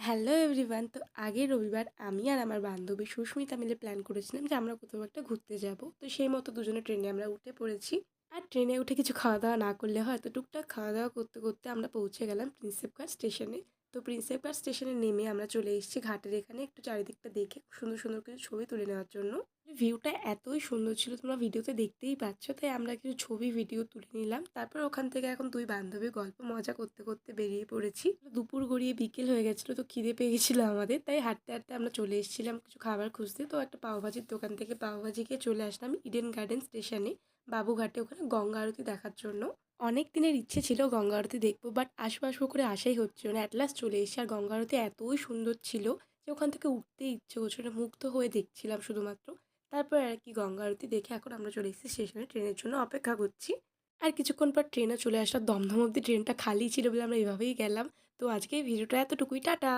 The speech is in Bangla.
Hello everyone. তো আগের রবিবার আমি আর আমার বান্ধবী সুস্মিতা মিলে প্ল্যান করেছিলাম যে আমরা কোথাও একটা ঘুরতে যাব। তো সেই মতো দুজনে ট্রেনে আমরা উঠে পড়েছি। আর ট্রেনে উঠে কিছু খাওয়া দাওয়া না করলে হয়, তো টুকটাক খাওয়া দাওয়া করতে করতে আমরা পৌঁছে গেলাম প্রিন্সেপ ঘাট স্টেশনে। তো প্রিন্সেপ ঘাট স্টেশনে নেমে আমরা চলে এসেছি ঘাটের এখানে একটু চারিদিকটা দেখে সুন্দর সুন্দর কিছু ছবি তুলে নেওয়ার জন্য। ভিউটা এতই সুন্দর ছিল, তোমরা ভিডিওতে দেখতেই পাচ্ছ। তাই আমরা কিছু ছবি ভিডিও তুলে নিলাম। তারপর ওখান থেকে এখন দুই বান্ধবী গল্প মজা করতে করতে বেরিয়ে পড়েছি। দুপুর গড়িয়ে বিকেল হয়ে গেছিলো, তো খিদে পেয়ে গেছিলো আমাদের। তাই হাঁটতে হাঁটতে আমরা চলে এসেছিলাম কিছু খাবার খুঁজতে। তো একটা পাওভাজির দোকান থেকে পাওভাজি খেয়ে চলে আসলাম ইডেন গার্ডেন স্টেশনে বাবুঘাটে, ওখানে গঙ্গা আরতি দেখার জন্য। অনেক দিনের ইচ্ছে ছিল গঙ্গা আরতি দেখবো, বাট আসবো আসবো করে আসাই হচ্ছিল না। অ্যাট লাস্ট চলে এসেছি। আর গঙ্গা আরতি এতই সুন্দর ছিল যে ওখান থেকে উঠতেই ইচ্ছে করছিল, মুগ্ধ হয়ে দেখছিলাম শুধুমাত্র। তারপর আর কি গঙ্গা আরতি দেখে এখন আমরা চলে এসেছি স্টেশনে, ট্রেনের জন্য অপেক্ষা করছি। আর কিছুক্ষণ পর ট্রেনও চলে আসলো। দমদম অব্দি ট্রেনটা খালি ছিল বলে আমরা এভাবেই গেলাম। তো আজকে এই ভিডিওটা এতটুকুই। টাটা।